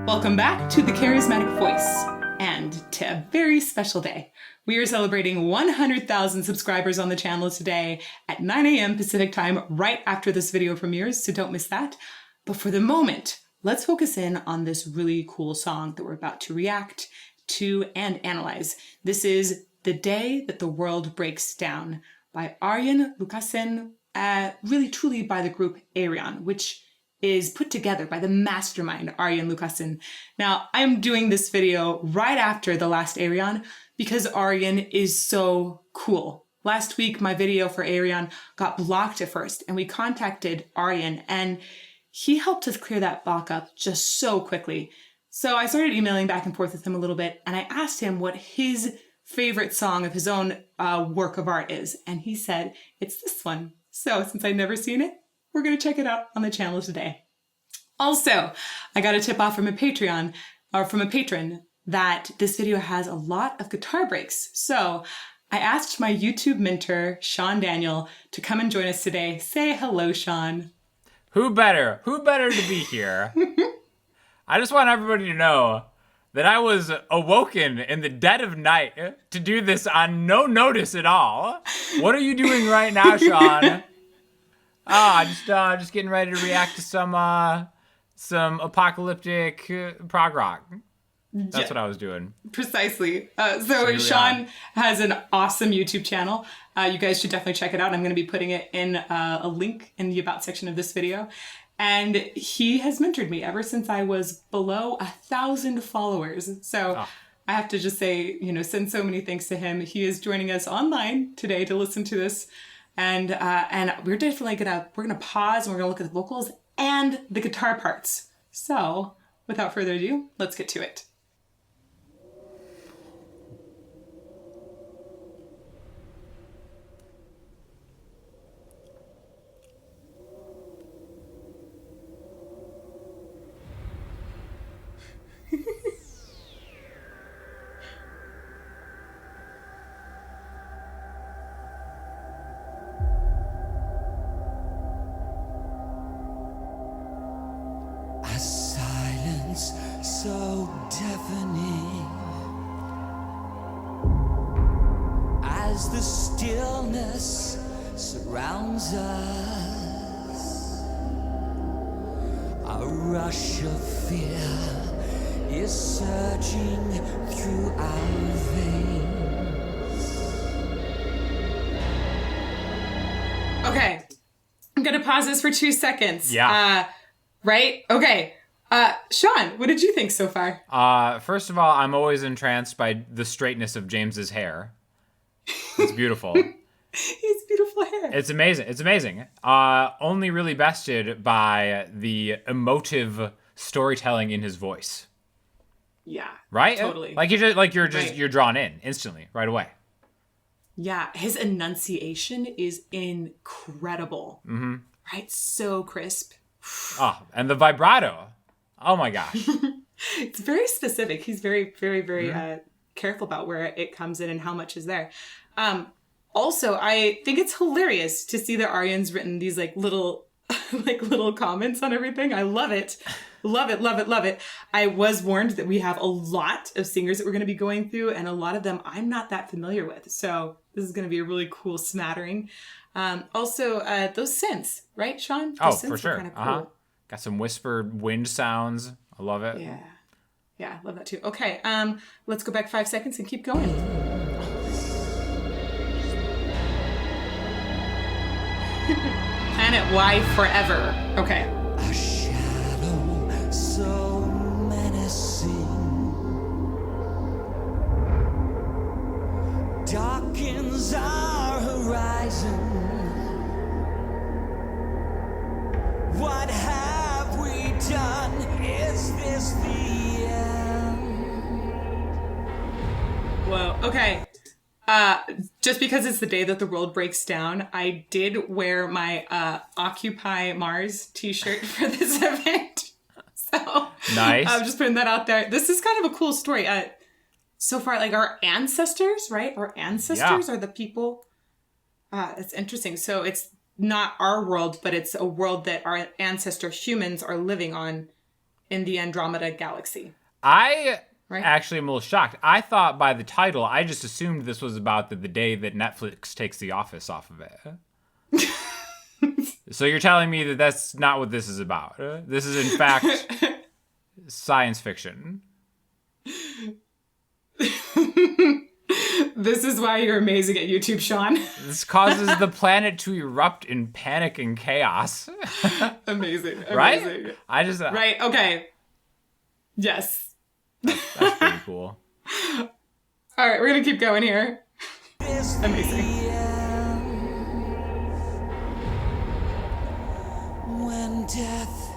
Welcome back to The Charismatic Voice, and to a very special day. We are celebrating 100,000 subscribers on the channel today at 9 a.m. Pacific time, right after this video premieres, so don't miss that. But for the moment, let's focus in on this really cool song that we're about to react to and analyze. This is The Day That the World Breaks Down by Arjen Lucassen, really truly by the group Ayreon, which is put together by the mastermind Arjen Lucassen. Now, I'm doing this video right after the last Ayreon because Arjen is so cool. Last week, my video for Ayreon got blocked at first, and we contacted Arjen, and he helped us clear that block up just so quickly. So I started emailing back and forth with him a little bit, and I asked him what his favorite song of his own work of art is, and he said, it's this one. So since I'd never seen it, we're going to check it out on the channel today. Also, I got a tip off from a patron that this video has a lot of guitar breaks. So I asked my YouTube mentor, Sean Daniel, to come and join us today. Say hello, Sean. Who better to be here? I just want everybody to know that I was awoken in the dead of night to do this on no notice at all. What are you doing right now, Sean? Just getting ready to react to some apocalyptic prog rock. That's what I was doing. Precisely. So Sean has an awesome YouTube channel. You guys should definitely check it out. I'm going to be putting it in a link in the About section of this video. And he has mentored me ever since I was below 1,000 followers. So I have to just say, send so many thanks to him. He is joining us online today to listen to this. And we're definitely we're gonna pause and we're gonna look at the vocals and the guitar parts. So without further ado, let's get to it. So deafening as the stillness surrounds us. A rush of fear is surging through our veins. Okay, I'm gonna pause this for 2 seconds. Yeah. Right? Okay. Sean, what did you think so far? First of all, I'm always entranced by the straightness of James's hair. It's beautiful. He has beautiful hair. It's amazing. It's amazing. Only really bested by the emotive storytelling in his voice. Yeah. Right? Totally. You're drawn in instantly, right away. Yeah, his enunciation is incredible. Mm-hmm. Right? So crisp. And the vibrato. Oh my gosh. It's very specific. He's very, very, very careful about where it comes in and how much is there. Also, I think it's hilarious to see that Arjen's written these little comments on everything. I love it. Love it, love it, love it. I was warned that we have a lot of singers that we're going to be going through, and a lot of them I'm not that familiar with. So this is going to be a really cool smattering. Also, those synths, right, Sean? Those synths for sure. Kind of cool. Got some whispered wind sounds. I love it. Yeah, love that too. Okay, let's go back 5 seconds and keep going. Planet Y forever. Okay. A shadow so menacing darkens our horizon. What have we done? Is this the end? Whoa. Okay. Just because it's the day that the world breaks down, I did wear my Occupy Mars t-shirt for this event. So nice. I'm just putting that out there. This is kind of a cool story. So far, our ancestors, right? Our ancestors are the people. It's interesting. So it's not our world, but it's a world that our ancestor humans are living on in the Andromeda Galaxy. I Right? actually am a little shocked. I thought by the title, I just assumed this was about the day that Netflix takes The Office off of it. So you're telling me that that's not what this is about. This is, in fact, science fiction. This is why you're amazing at YouTube, Sean. This causes the planet to erupt in panic and chaos. Amazing. Right? I just... Right, okay. Yes. That's pretty cool. All right, we're going to keep going here. Amazing. When death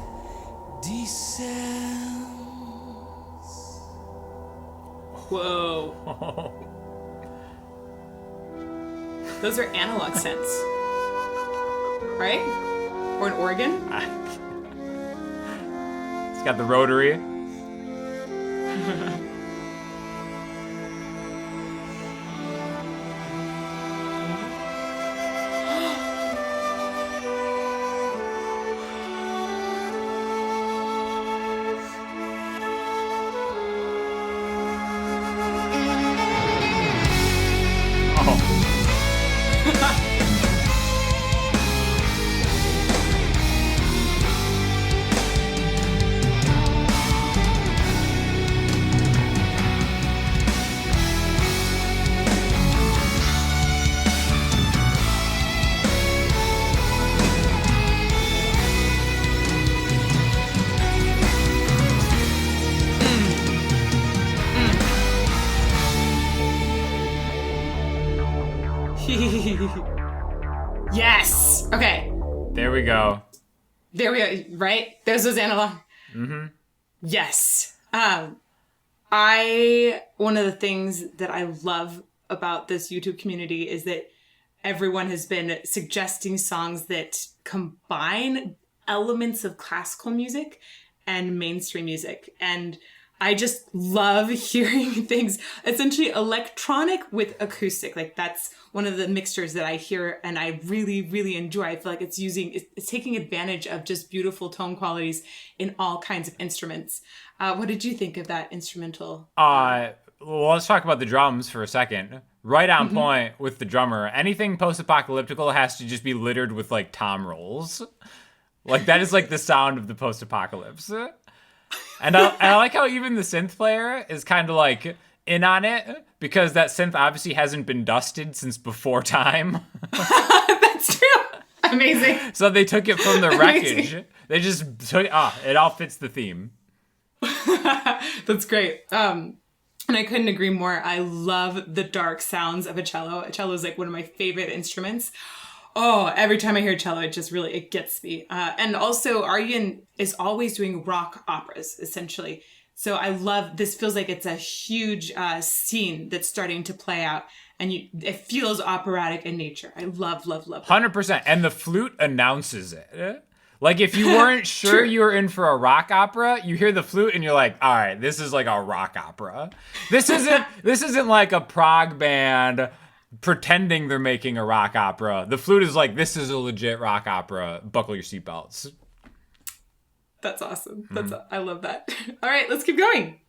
descends. Whoa. Those are analog synths. Right? Or an organ? It's got the rotary. Yes. Okay. There we go. There we go. Right? There's those analog. Mm-hmm. Yes. One of the things that I love about this YouTube community is that everyone has been suggesting songs that combine elements of classical music and mainstream music. And I just love hearing things, essentially electronic with acoustic. Like that's one of the mixtures that I hear and I really, really enjoy. I feel like it's taking advantage of just beautiful tone qualities in all kinds of instruments. What did you think of that instrumental? Well, let's talk about the drums for a second. Right on point with the drummer. Anything post-apocalyptical has to just be littered with like tom rolls. Like that is like the sound of the post-apocalypse. And I like how even the synth player is kind of like in on it because that synth obviously hasn't been dusted since before time. That's true. Amazing. So they took it from the wreckage. Amazing. They just took it all fits the theme. That's great. And I couldn't agree more. I love the dark sounds of a cello. A cello is like one of my favorite instruments. Oh, every time I hear cello, it gets me. And also Arjen is always doing rock operas, essentially. So I love, this feels like it's a huge scene that's starting to play out. And it feels operatic in nature. I love, love, love that. 100%. And the flute announces it. Like if you weren't sure you were in for a rock opera, you hear the flute and you're like, all right, this is like a rock opera. This isn't like a prog band pretending they're making a rock opera. The flute is like, this is a legit rock opera. Buckle your seatbelts. That's awesome. I love that. All right, let's keep going.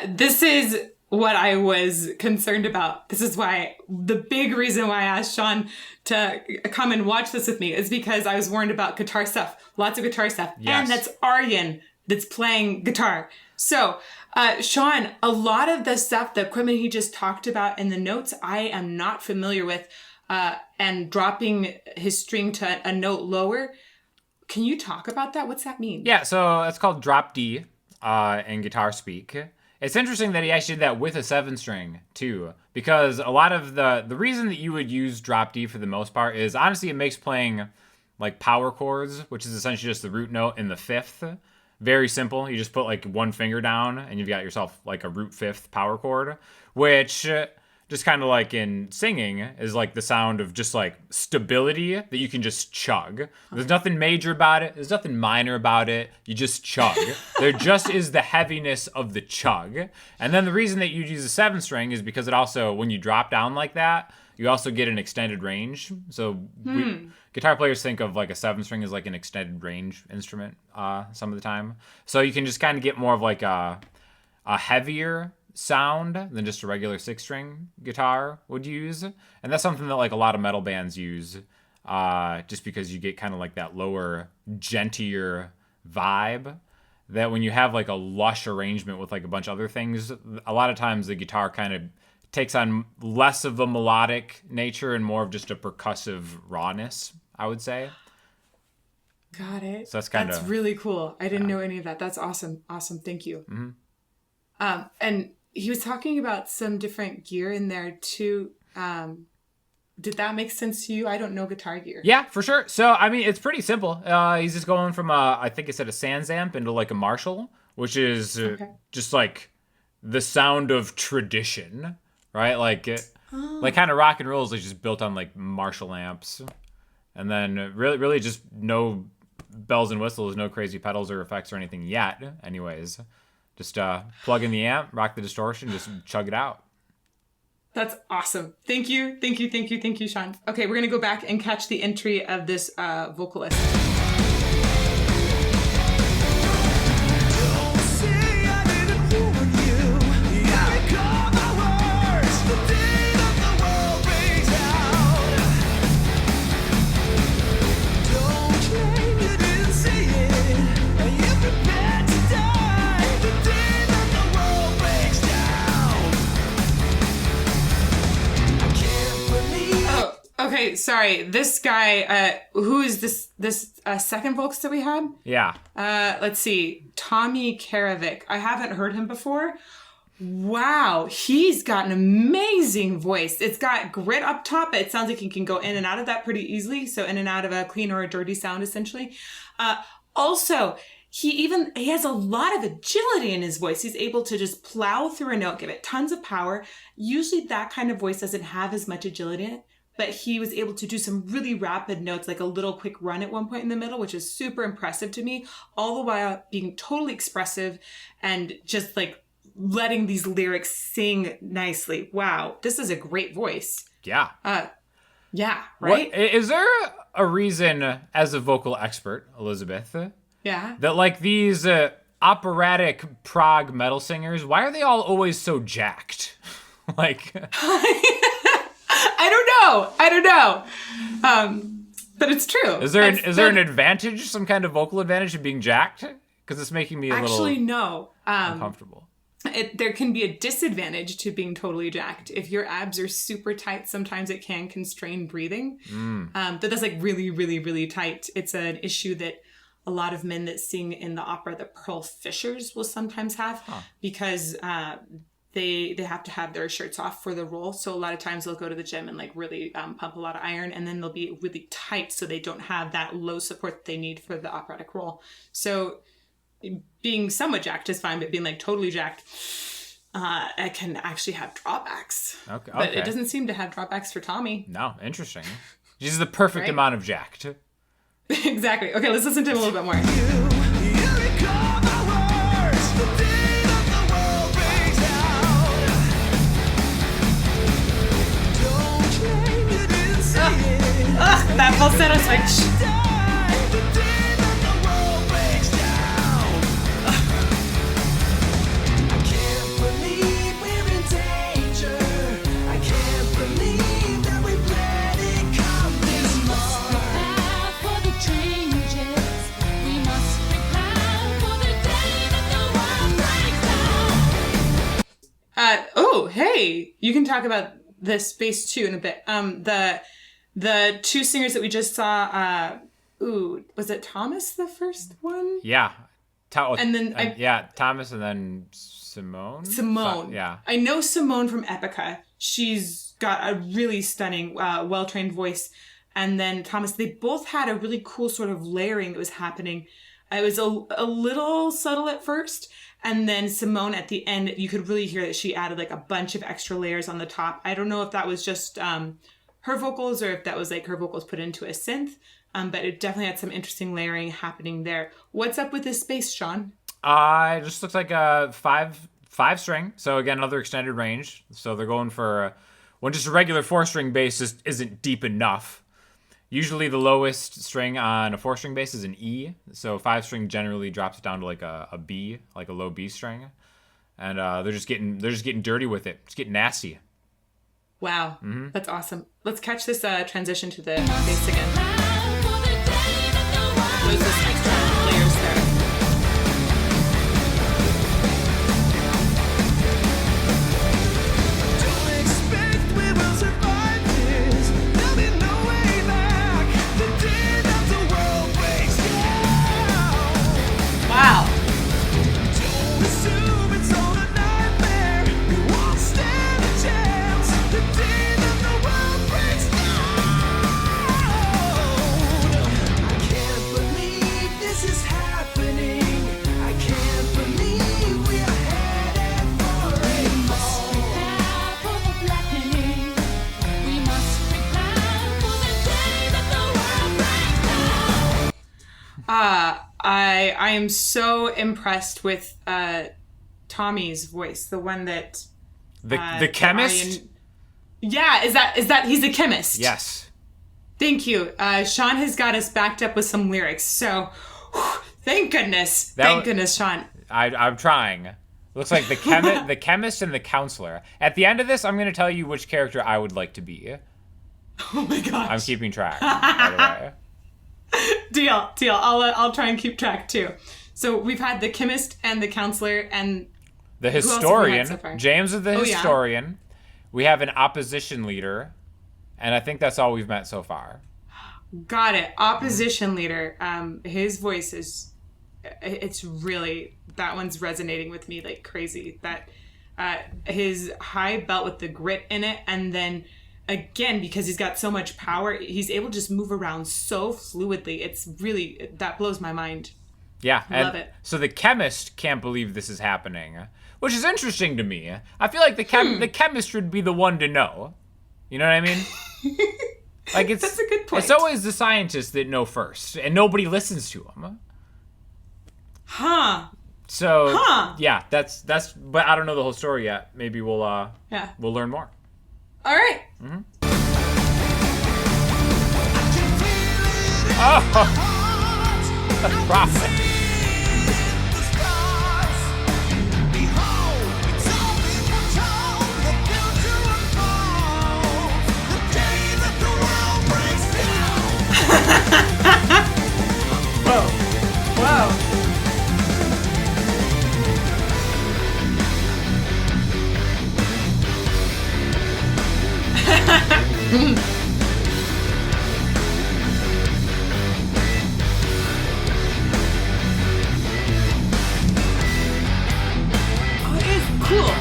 This is what I was concerned about. This is why the big reason why I asked Sean to come and watch this with me is because I was warned about guitar stuff, lots of guitar stuff. Yes. And that's Arjen that's playing guitar. So, Sean, a lot of the stuff, the equipment he just talked about in the notes, I am not familiar with, and dropping his string to a note lower. Can you talk about that? What's that mean? Yeah, so it's called drop D in guitar speak. It's interesting that he actually did that with a 7-string too, because a lot of the reason that you would use drop D for the most part is honestly it makes playing like power chords, which is essentially just the root note in the 5th, very simple. You just put like one finger down and you've got yourself like a root 5th power chord, which just kind of like in singing is like the sound of just like stability that you can just chug. There's nothing major about it. There's nothing minor about it. You just chug. There just is the heaviness of the chug. And then the reason that you'd use a 7-string is because it also, when you drop down like that, you also get an extended range. So guitar players think of like a 7-string as like an extended range instrument some of the time. So you can just kind of get more of like a heavier sound than just a regular 6-string guitar would use. And that's something that like a lot of metal bands use just because you get kind of like that lower, gentler vibe that when you have like a lush arrangement with like a bunch of other things, a lot of times the guitar kind of takes on less of a melodic nature and more of just a percussive rawness, I would say. Got it. So that's really cool. I didn't know any of that. That's awesome. Awesome. Thank you. Mm-hmm. And he was talking about some different gear in there too. Did that make sense to you? I don't know guitar gear. Yeah, for sure. So, I mean, it's pretty simple. He's just going from, I think it said a Sans amp into like a Marshall, which is just like the sound of tradition, right? Like, like kind of rock and roll is like just built on like Marshall amps. And then really just no bells and whistles, no crazy pedals or effects or anything yet, anyways. Just plug in the amp, rock the distortion, just chug it out. That's awesome. Thank you, Sean. Okay, we're going to go back and catch the entry of this vocalist. Okay, sorry. This guy, who is this second vocalist that we had? Yeah. Let's see. Tommy Karavik. I haven't heard him before. Wow, he's got an amazing voice. It's got grit up top, but it sounds like he can go in and out of that pretty easily. So in and out of a clean or a dirty sound, essentially. Also, he has a lot of agility in his voice. He's able to just plow through a note, give it tons of power. Usually that kind of voice doesn't have as much agility in it. But he was able to do some really rapid notes, like a little quick run at one point in the middle, which is super impressive to me, all the while being totally expressive and just like letting these lyrics sing nicely. Wow, this is a great voice. Yeah. Yeah, right? Is there a reason, as a vocal expert, Elizabeth, that like these operatic prog metal singers, why are they all always so jacked? Like... I don't know. But it's true. Is there an advantage, some kind of vocal advantage of being jacked? Because it's making me no. uncomfortable. There can be a disadvantage to being totally jacked. If your abs are super tight, sometimes it can constrain breathing. But that's like really, really, really tight. It's an issue that a lot of men that sing in the opera, the Pearl Fishers, will sometimes have because they have to have their shirts off for the role. So a lot of times they'll go to the gym and like really pump a lot of iron, and then they'll be really tight so they don't have that low support that they need for the operatic role. So being somewhat jacked is fine, but being like totally jacked, it can actually have drawbacks. Okay. But it doesn't seem to have drawbacks for Tommy. No, interesting. She's the perfect amount of jacked. Exactly. Okay, let's listen to him a little bit more. That falsetto switch. Hey, you can talk about this bass too in a bit. The two singers that we just saw, was it Thomas the first one? Yeah. And then Thomas and then Simone. Simone. Yeah. I know Simone from Epica. She's got a really stunning, well-trained voice. And then Thomas, they both had a really cool sort of layering that was happening. It was a little subtle at first. And then Simone at the end, you could really hear that she added like a bunch of extra layers on the top. I don't know if that was just her vocals or if that was like her vocals put into a synth. But it definitely had some interesting layering happening there. What's up with this bass, Sean? It just looks like a five string. So again, another extended range. So they're going for when just a regular 4-string bass just isn't deep enough. Usually the lowest string on a 4-string bass is an E. So 5-string generally drops it down to like a B, like a low B string. And they're just getting dirty with it. It's getting nasty. Wow, That's awesome. Let's catch this transition to the bass again. Those extra layers there. Don't expect we will survive this. There'll be no way back. The day that the world breaks down. Wow. Don't assume it's all a nightmare. We won't stand a chance. The day that the world breaks down. I can't believe this is happening. I can't believe we are headed for it. We must prepare for the blackening. We must prepare for the day that the world breaks down. I am so impressed with Tommy's voice, the one that The chemist? Yeah, is that he's a chemist? Yes. Thank you. Sean has got us backed up with some lyrics, so thank goodness. Sean. I'm trying. Looks like the chemist and the counselor. At the end of this, I'm going to tell you which character I would like to be. Oh my gosh. I'm keeping track, by the way. Deal. I'll try and keep track too. So we've had the chemist and the counselor and The else have we had historian. so far? James is the Oh, yeah. historian. We have an opposition leader. And I think that's all we've met so far. got it. Opposition leader. His voice it's really, that one's resonating with me like crazy. That his high belt with the grit in it, and then again, because he's got so much power, he's able to just move around so fluidly. It's really, that blows my mind. Yeah. Love it. So the chemist can't believe this is happening, which is interesting to me. I feel like the chemist would be the one to know. You know what I mean? Like That's a good point. It's always the scientists that know first, and nobody listens to them. Huh. So yeah, that's. But I don't know the whole story yet. Maybe we'll learn more. All right. Oh, prophet. Whoa. Oh, it is cool.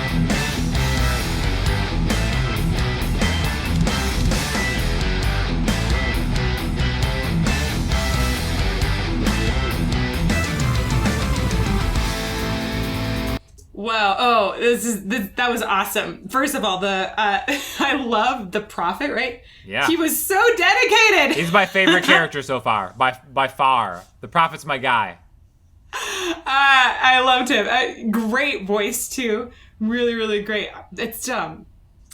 Wow! Oh, that was awesome. First of all, I love the prophet. Right? Yeah. He was so dedicated. He's my favorite character so far. By far, the prophet's my guy. I loved him. Great voice too. Really, really great. It's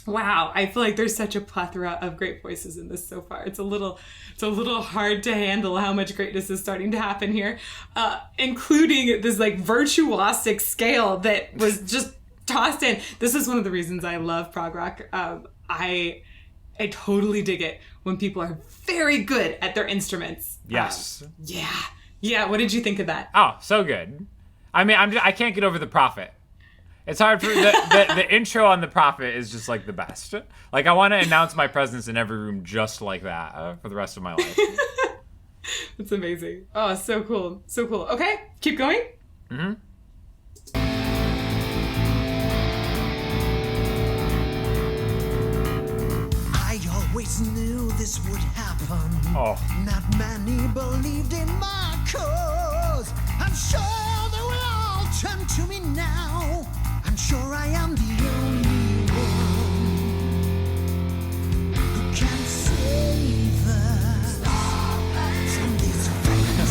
wow. I feel like there's such a plethora of great voices in this so far. It's a little hard to handle how much greatness is starting to happen here, including this like virtuosic scale that was just tossed in. This is one of the reasons I love prog rock. I totally dig it when people are very good at their instruments. Yes. Yeah. What did you think of that? Oh, so good. I mean, I can't get over the prophet. It's hard for the intro on the prophet is just like the best. Like I want to announce my presence in every room just like that for the rest of my life. It's amazing. Oh, so cool. Okay, keep going. Mm-hmm. I always knew this would happen. Oh. Not many believed in my cause. I'm sure they will all turn to me now. I'm sure I am the only one who can save us from this fate.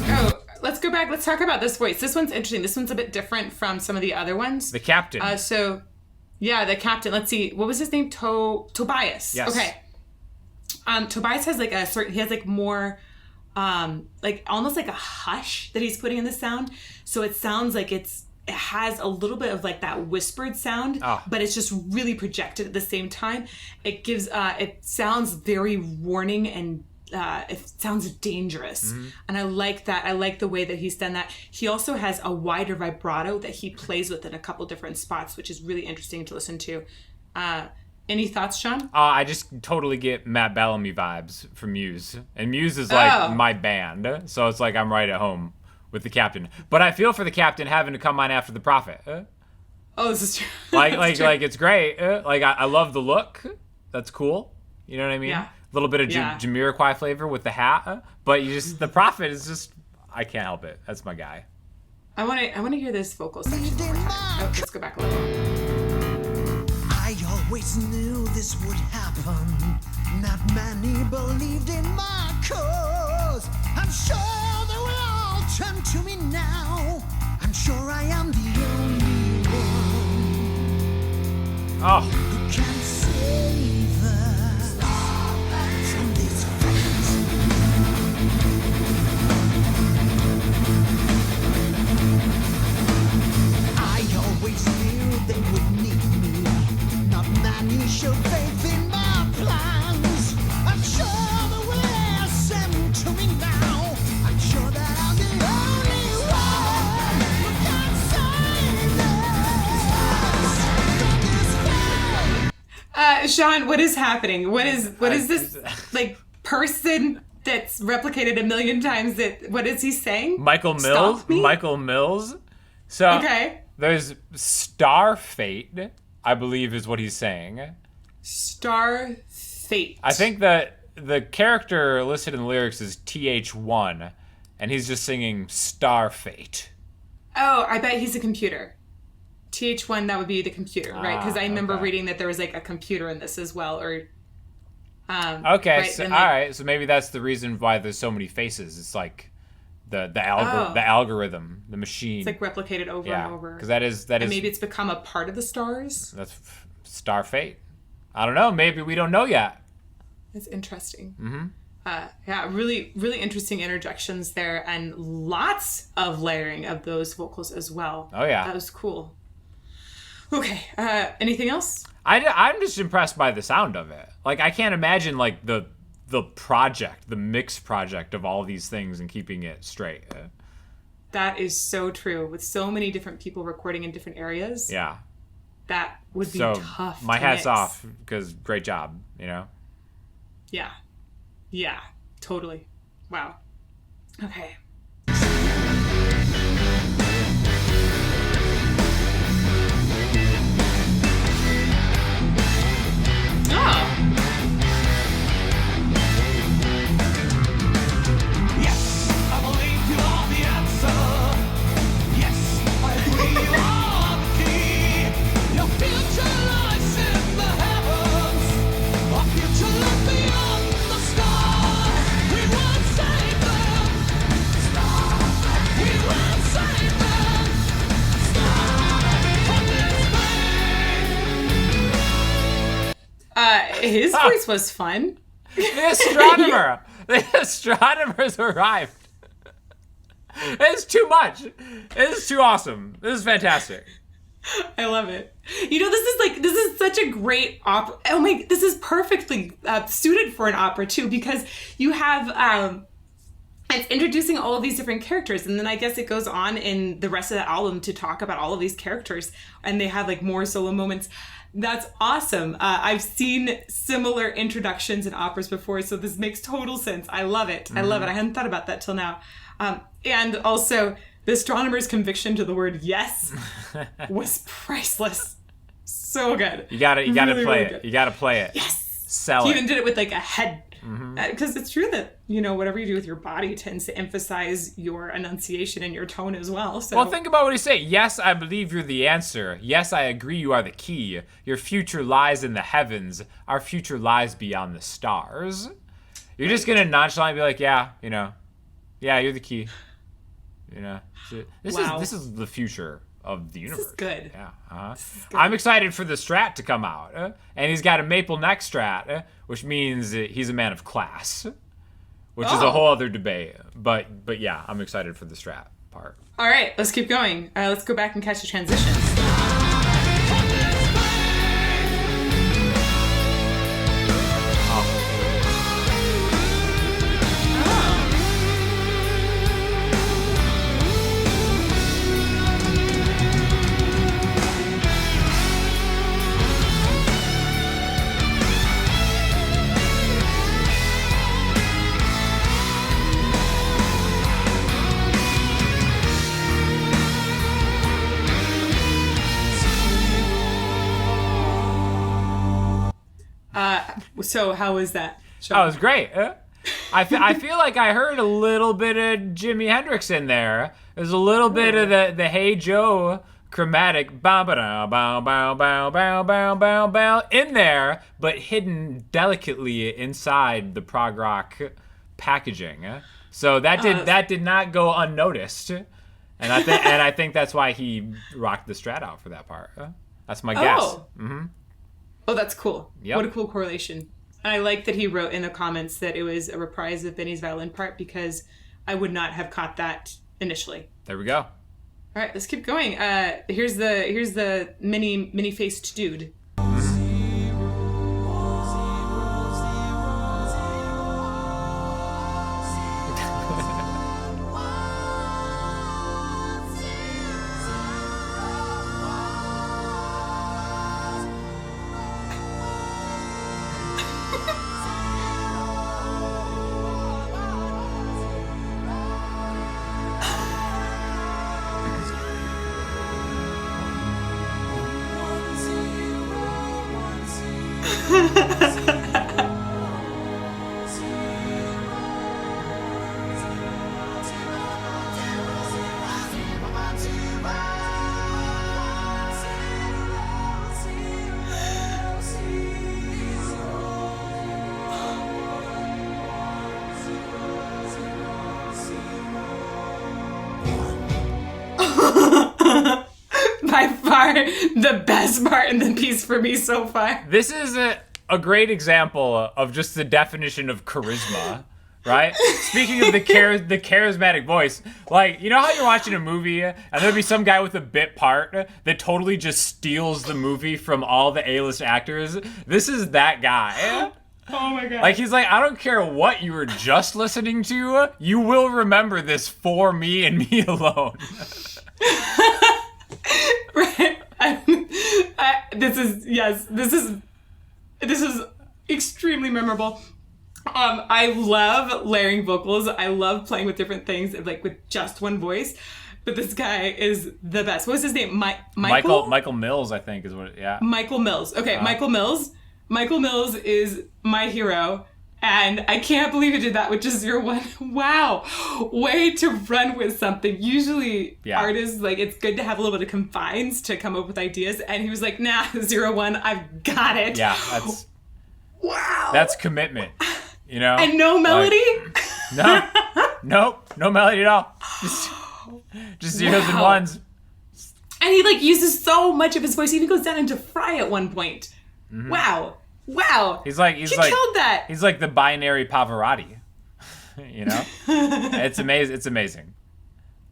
Oh, let's go back. Let's talk about this voice. This one's interesting. This one's a bit different from some of the other ones. The captain. Yeah, the captain. Let's see. What was his name? Tobias. Yes. Okay. Tobias has like he has like more, like almost like a hush that he's putting in the sound. So it sounds like it has a little bit of like that whispered sound, but it's just really projected at the same time. It gives, it sounds very warning and it sounds dangerous. And I like that. I like the way that he's done that. He also has a wider vibrato that he plays with in a couple different spots, which is really interesting to listen to. Any thoughts, Sean? I just totally get Matt Bellamy vibes from Muse. And Muse is like my band. So it's like I'm right at home with the captain. But I feel for the captain having to come on after the prophet. Oh, this is true. Like it's great. Like I love the look. That's cool. You know what I mean? Yeah. A little bit of Jamiroquai flavor with the hat, but the prophet is just, I can't help it. That's my guy. I want to hear this vocal section one more time. Oh, let's go back a little. I always knew this would happen. Not many believed in my cause. I'm sure they will all turn to me now. I'm sure I am the only one who can save us from this fate. I always knew they would need me. Not many showed faith in my plans. I'm sure they will listen to me now. I'm sure that I'm the only one who can save us from this fate. Sean, what is happening? What is this like person that's replicated a million times? What is he saying? Michael Mills. Stop me? Michael Mills. So Okay. there's Star Fate, I believe is what he's saying. Star Fate. I think that the character listed in the lyrics is TH1, and he's just singing Star Fate. Oh, I bet he's a computer. TH1, that would be the computer, right? Because I remember reading that there was like a computer in this as well, or. Okay, right, so, and, all like, right. So maybe that's the reason why there's so many faces. It's like the algorithm, the machine. It's like replicated over and over. Because that is And maybe it's become a part of the stars. that's Star Fate. I don't know. Maybe we don't know yet. That's interesting. Yeah, really, really interesting interjections there, and lots of layering of those vocals as well. Oh, yeah. That was cool. Okay, anything else? I'm just impressed by the sound of it. Like, I can't imagine like the project, the mix project of all these things and keeping it straight. That is so true. With so many different people recording in different areas, Yeah. that would be So tough. my to hat's mix. off because great job. You know. Yeah. Yeah, totally. Wow. Okay. Oh. Yes, I believe you are the answer. Yes, I agree you are the key. Your future lies in the heavens. Our future lies beyond the stars. We will save them. We will save them. From this fate. His voice was fun. The astronomers arrived. It's too much. It's too awesome. This is fantastic. I love it. You know, this is such a great opera. Oh my, this is perfectly suited for an opera too, because you have, it's introducing all of these different characters, and then I guess it goes on in the rest of the album to talk about all of these characters, and they have like more solo moments. That's awesome. I've seen similar introductions in operas before, so this makes total sense. I love it. I love it. I hadn't thought about that till now. And also, The astronomer's conviction to the word yes was priceless. So good. You gotta Really, play really it. good. You gotta play it. Yes. Sell He it. even did it with like a head. Because it's true that, you know, whatever you do with your body tends to emphasize your enunciation and your tone as well. So Well, think about what he said. Yes, I believe you're the answer. Yes, I agree you are the key. Your future lies in the heavens. Our future lies beyond the stars. You're just gonna nonchalantly be like, yeah, you know, yeah, you're the key. You know, Wow. this is the future of the universe. is good. Yeah. I'm excited for the Strat to come out, and he's got a maple neck Strat, which means he's a man of class, which is a Oh. whole other debate. But yeah, I'm excited for the Strat part. All right, let's keep going. Let's go back and catch the transitions. So how was that? Oh, it was great. I feel like I heard a little bit of Jimi Hendrix in there. There's a little bit of the Hey Joe chromatic bow bow bow bow bow bow bow bow bow in there, but hidden delicately inside the prog rock packaging. So that did not go unnoticed, and I think that's why he rocked the Strat out for that part. That's my guess. Oh, that's cool. Yep. What a cool correlation. And I like that he wrote in the comments that it was a reprise of Benny's violin part because I would not have caught that initially. There we go. All right, let's keep going. Here's the mini faced dude. By far the best part in the piece for me so far. This is a great example of just the definition of charisma, right? Speaking of the charismatic voice, like, you know how you're watching a movie and there'll be some guy with a bit part that totally just steals the movie from all the A-list actors? This is that guy. Oh my god. Like, he's like, I don't care what you were just listening to, you will remember this for me and me alone. Right. This is extremely memorable. I love layering vocals. I love playing with different things, like with just one voice. But this guy is the best. What was his name? Michael Mills, I think, is what. Yeah. Michael Mills. Okay, Michael Mills. Michael Mills is my hero. And I can't believe he did that with just 01. Wow. Way to run with something. Usually artists, like, it's good to have a little bit of confines to come up with ideas. And he was like, nah, 01, I've got it. Yeah, that's... Wow. That's commitment, you know? And no melody? Nope, no melody at all. Just zeros and ones. And he, like, uses so much of his voice. He even goes down into fry at one point. Mm-hmm. Wow. He killed that. He's like the binary Pavarotti, you know? It's amazing.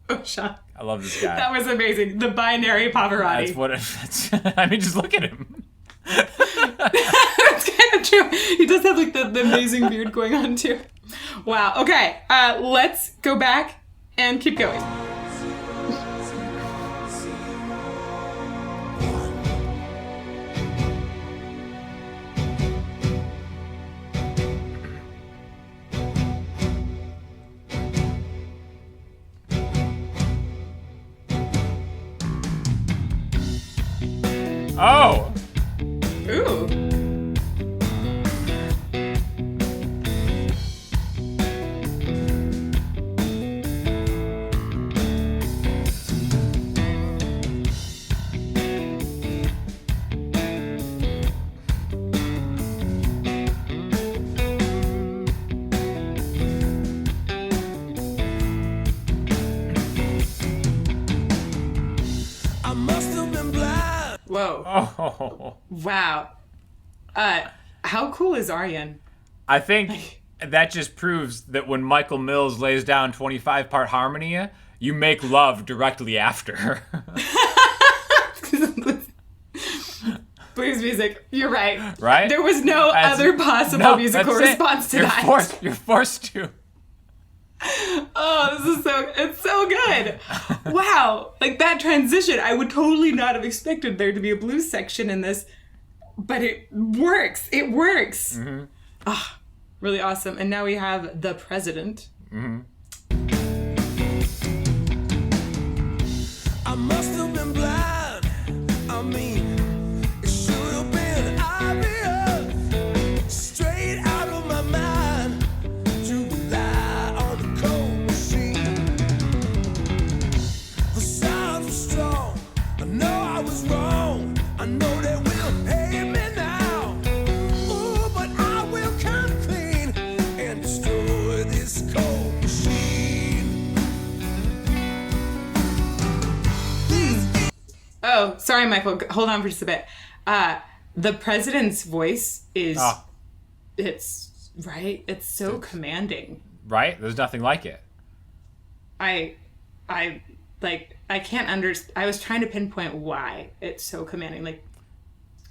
Oh, Sean. I love this guy. That was amazing. The binary Pavarotti. I mean, just look at him. That's kind of true. He does have like the amazing beard going on too. Wow. Okay. Let's go back and keep going. Oh. Ooh. I must have been blind. Whoa. Oh. Wow. How cool is Arjen? I think that just proves that when Michael Mills lays down 25-part harmony, you make love directly after. Blues music. You're right. Right? There was no other possible musical that's it. response to You're that. You're forced to. Oh, it's so good. Wow. Like that transition, I would totally not have expected there to be a blues section in this, but it works. It works. Ah, really awesome. And now we have the president. I must have been blind. I mean, it should have been obvious. Straight out of my mind to rely on the cold machine. The sounds were strong. I know I was wrong. I know they will hate me now. Ooh, but I will come clean and destroy this cold machine. Oh, sorry, Michael. Hold on for just a bit. The president's voice is, it's, right? It's so commanding. Right? There's nothing like it. I can't understand. I was trying to pinpoint why it's so commanding. Like,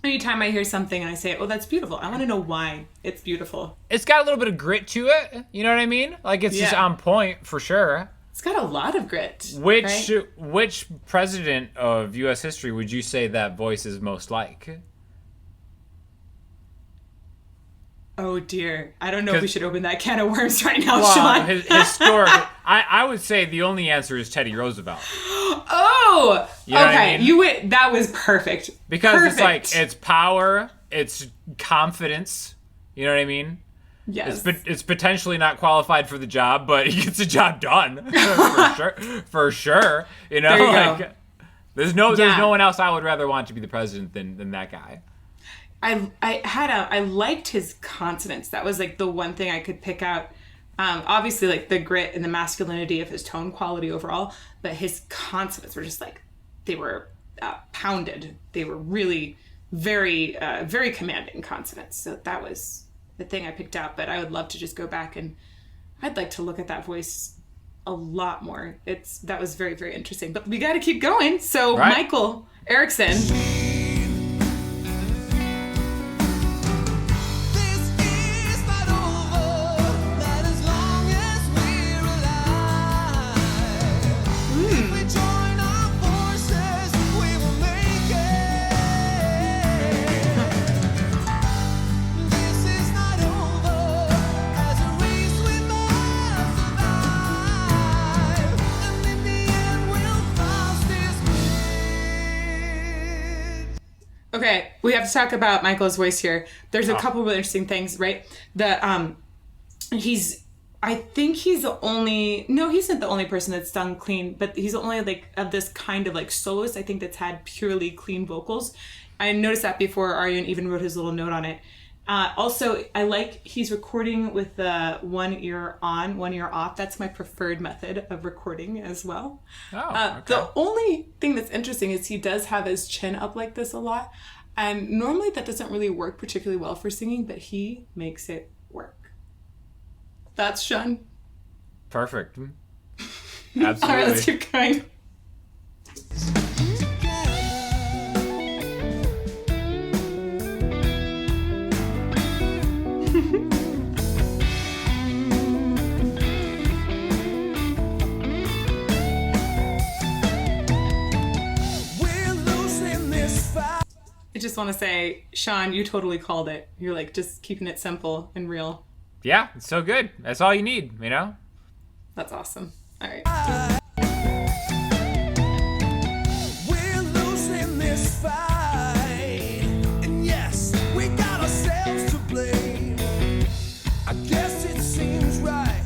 anytime I hear something and I say, oh, that's beautiful, I want to know why it's beautiful. It's got a little bit of grit to it. You know what I mean? Like, it's just Yeah. on point for sure. It's got a lot of grit. Which president of U.S. history would you say that voice is most like? Oh, dear. I don't know if we should open that can of worms right now, Well, Sean. historic. I would say the only answer is Teddy Roosevelt. Oh! You know what okay, I mean? you went, that was perfect. Because Perfect. it's like, it's power, it's confidence. You know what I mean? Yes. It's potentially not qualified for the job, but he gets the job done. For sure. You know, There you like go. there's no one else I would rather want to be the president than that guy. I liked his consonants. That was like the one thing I could pick out. Obviously, like the grit and the masculinity of his tone quality overall, but his consonants were just like, they were pounded. They were really very, very commanding consonants. So that was the thing I picked out. But I would love to just go back and I'd like to look at that voice a lot more. That was very, very interesting. But we got to keep going. So Right. Michael Erickson. This is not over, not as long as we're alive. If we join our forces, we will make it. This is not over, as a race we must survive. And in the end, we'll cross this bridge. Okay, we have to talk about Michael's voice here. There's a couple of really interesting things, right? I think he's the only, no, he's not the only person that's sung clean, but he's the only like of this kind of like soloist, I think, that's had purely clean vocals. I noticed that before Arjen even wrote his little note on it. Also, I like he's recording with the one ear on, one ear off. That's my preferred method of recording as well. Oh, okay. The only thing that's interesting is he does have his chin up like this a lot. And normally that doesn't really work particularly well for singing, but he makes it work. That's Sean. Perfect. All right, let's Absolutely. keep going. We're losing this fight. I just want to say, Sean, you totally called it. You're like just keeping it simple and real. Yeah, it's so good. That's all you need, you know? That's awesome. All right. We're losing this fight. Yes, it seems right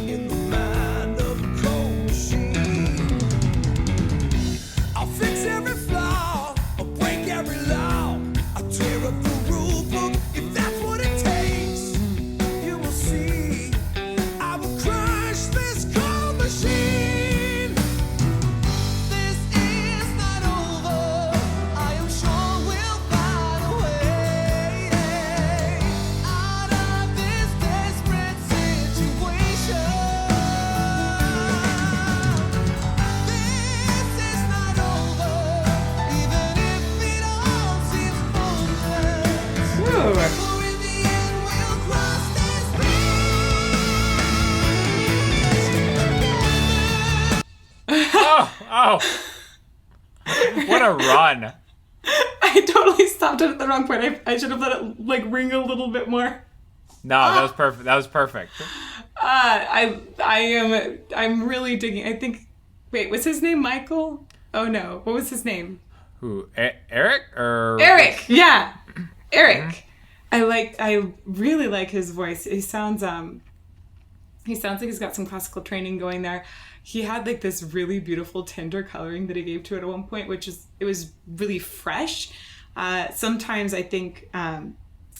in the mind of a cold machine. I'll fix every flaw, I'll break every law, I'll tear up the rule book if that's what it takes. You will see, I will crush this cold machine. This is not over, I am sure we'll find a way out of this desperate situation. This is not over, even if it all seems hopeless. Ooh. For in the end we'll cross this bridge. Oh. What a run. I totally stopped it at the wrong point. I should have let it like ring a little bit more. No, that was perfect. That was perfect. I'm really digging. I think. Wait, was his name Michael? Oh no, what was his name? Who? Eric or Eric. Yeah, Eric. I really like his voice. He sounds like he's got some classical training going there. He had like this really beautiful tender coloring that he gave to it at one point, it was really fresh. Sometimes I think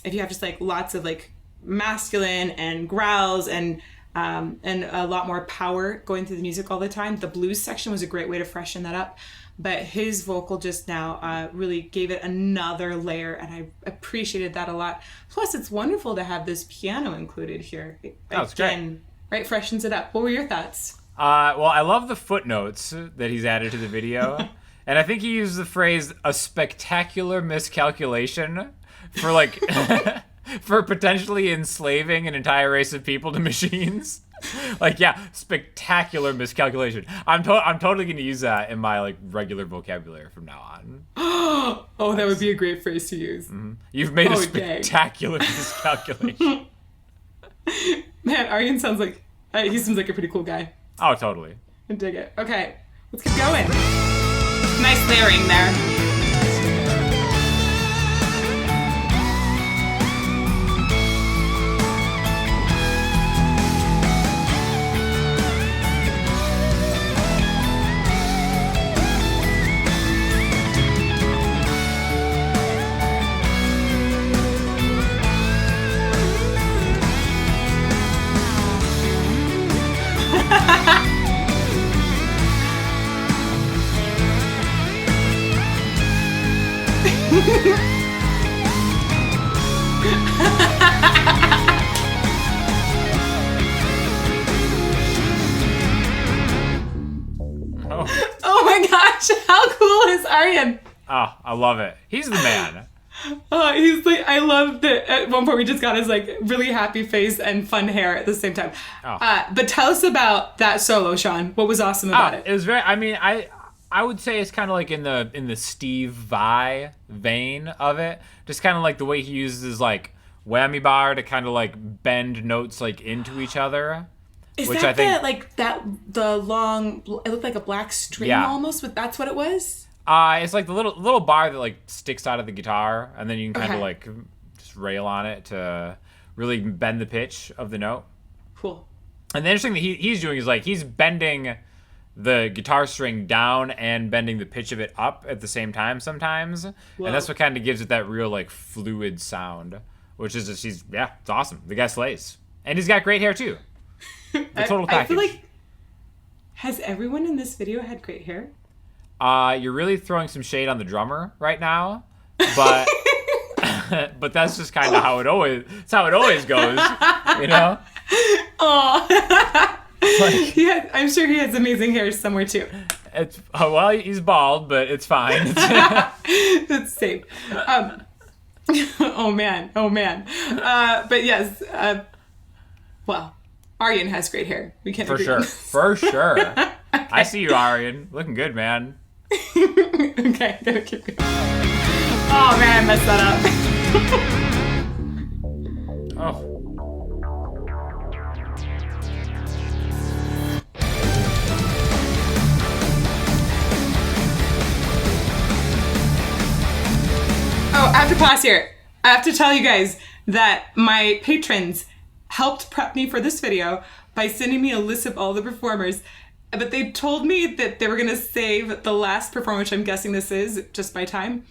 if you have just like lots of like masculine and growls and a lot more power going through the music all the time, the blues section was a great way to freshen that up. But his vocal just now really gave it another layer, and I appreciated that a lot. Plus, it's wonderful to have this piano included here. That's great. Right, freshens it up. What were your thoughts? Well, I love the footnotes that he's added to the video. And I think he used the phrase "a spectacular miscalculation" for like for potentially enslaving an entire race of people to machines. Like, yeah, spectacular miscalculation. I'm totally gonna use that in my like regular vocabulary from now on. Oh, that would be a great phrase to use. Mm-hmm. You've made a dang. spectacular miscalculation. Man, Arjen sounds like he seems like a pretty cool guy. Oh, totally. I dig it. Okay, let's keep going. Nice layering there. Oh my gosh, how cool is Arjen? Oh, I love it. He's the man. Oh, he's like, I love that at one point we just got his like really happy face and fun hair at the same time. Oh. But tell us about that solo, Sean. What was awesome about it? It was very, I mean, I would say it's kind of like in the Steve Vai vein of it. Just kind of like the way he uses his like whammy bar to kind of like bend notes like into each other. Is which that I think, the long, it looked like a black string almost, but that's what it was? It's like the little bar that like sticks out of the guitar, and then you can kind of like just rail on it to really bend the pitch of the note. Cool. And the interesting thing he's doing is like he's bending the guitar string down and bending the pitch of it up at the same time sometimes. Whoa. And that's what kind of gives it that real like fluid sound, which is just it's awesome. The guy slays. And he's got great hair too. The total package. I feel like, has everyone in this video had great hair? You're really throwing some shade on the drummer right now, but but that's just kind of how it always goes, you know? Oh. I'm sure he has amazing hair somewhere too. Well, he's bald, but it's fine. That's safe. Oh man. But yes. Well, Arjen has great hair. We can't agree on this. For sure. Okay. I see you, Arjen. Looking good, man. Okay, gotta keep going. Oh man, I messed that up. Oh. Oh, I have to pause here. I have to tell you guys that my patrons helped prep me for this video by sending me a list of all the performers. But they told me that they were going to save the last performer, which I'm guessing this is, just by time.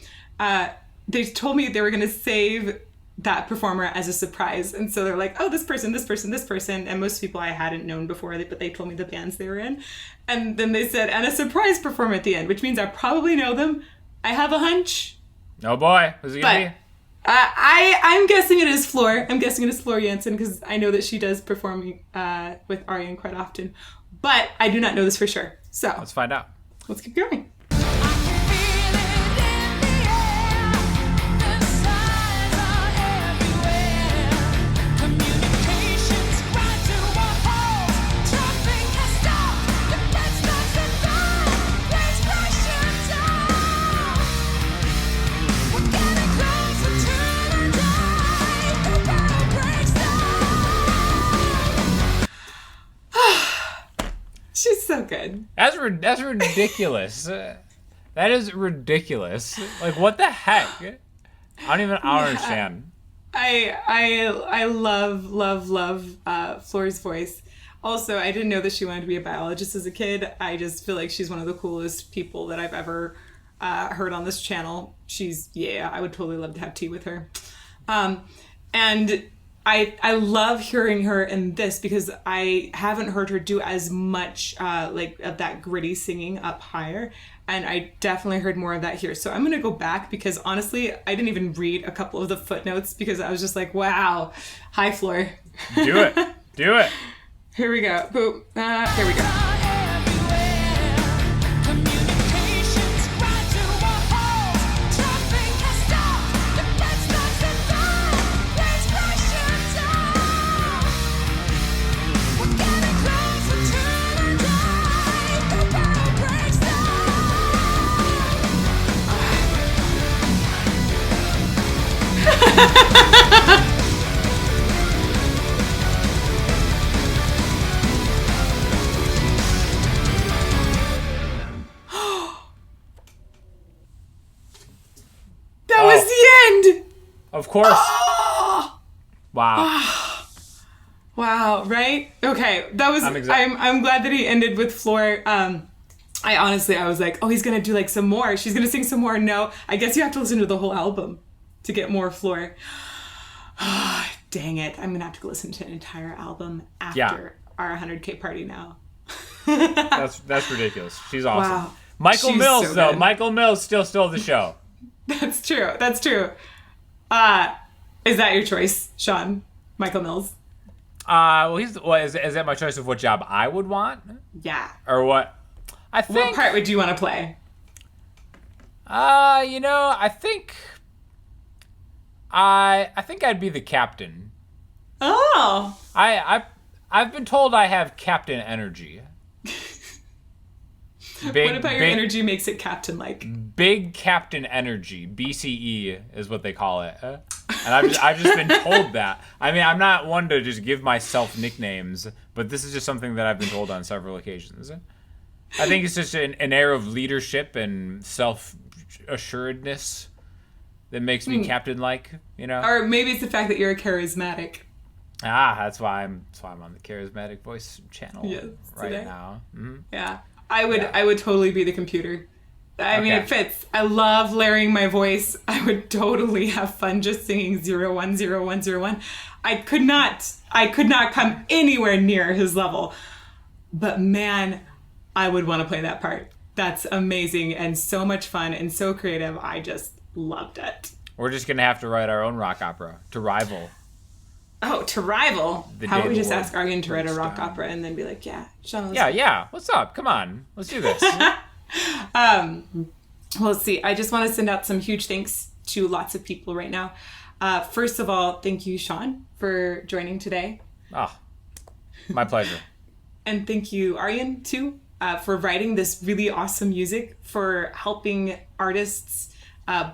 They told me they were going to save that performer as a surprise. And so they're like, oh, this person, this person, this person. And most people I hadn't known before, but they told me the bands they were in. And then they said, and a surprise performer at the end, which means I probably know them. I have a hunch. Oh boy, who's it gonna be? I'm guessing it is Floor. I'm guessing it is Floor Jansen because I know that she does perform with Arjen quite often. But I do not know this for sure. So Let's find out. let's keep going. She's so good. That's ridiculous. That is ridiculous. Like, what the heck? I don't understand. I love Floor's voice. Also, I didn't know that she wanted to be a biologist as a kid. I just feel like she's one of the coolest people that I've ever heard on this channel. I would totally love to have tea with her. And I love hearing her in this because I haven't heard her do as much of that gritty singing up higher. And I definitely heard more of that here. So I'm going to go back because honestly, I didn't even read a couple of the footnotes because I was just like, wow, hi Floor. Do it. Do it. Here we go. Boom. Here we go. That was the end. Of course. Oh! Wow. Wow, right? Okay, that was. I'm glad that he ended with Floor. I was like, oh, he's gonna do like some more. She's gonna sing some more. No, I guess you have to listen to the whole album to get more Floor. Dang it! I'm gonna have to go listen to an entire album after our 100K party now. That's ridiculous. She's awesome. Wow. Michael She's Mills so though. good. Michael Mills still stole the show. That's true. That's true. Is that your choice, Sean? Michael Mills? Is that my choice of what job I would want? Yeah. Or what? I think. What part would you want to play? I think I'd be the captain. Oh. I've been told I have captain energy. What about your energy makes it captain-like? Big captain energy, BCE is what they call it. And I've just been told that. I mean, I'm not one to just give myself nicknames, but this is just something that I've been told on several occasions. I think it's just an air of leadership and self-assuredness that makes me captain-like, Or maybe it's the fact that you're a charismatic. That's why I'm on the Charismatic Voice channel right today. now. Mm-hmm. Yeah. I would totally be the computer. I mean, it fits. I love layering my voice. I would totally have fun just singing 010101. I could not come anywhere near his level. But man, I would want to play that part. That's amazing and so much fun and so creative. I just loved it. We're just going to have to write our own rock opera to rival. Oh, to rival? How about we just ask Arjen to write a rock down. opera and then be like, yeah, Sean, Yeah. What's up? Come on. Let's do this. Well, let's see. I just want to send out some huge thanks to lots of people right now. First of all, thank you, Sean, for joining today. Oh, my pleasure. And thank you, Arjen, too, for writing this really awesome music, for helping artists,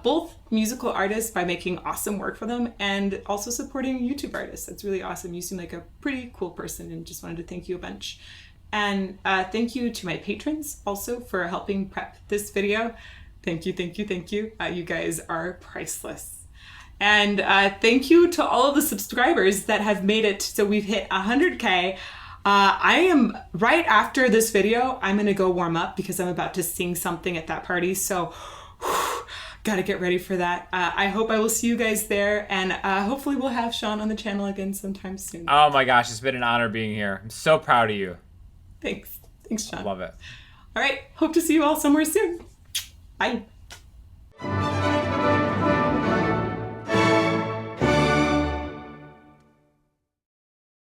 both musical artists by making awesome work for them and also supporting YouTube artists. That's really awesome. You seem like a pretty cool person and just wanted to thank you a bunch. And thank you to my patrons also for helping prep this video. Thank you. You guys are priceless. And thank you to all of the subscribers that have made it so we've hit 100K. I am, right after this video, I'm going to go warm up because I'm about to sing something at that party. So, gotta get ready for that. I hope I will see you guys there. And hopefully we'll have Sean on the channel again sometime soon. Oh my gosh, it's been an honor being here. I'm so proud of you. Thanks. Thanks, Sean. Love it. All right. Hope to see you all somewhere soon. Bye.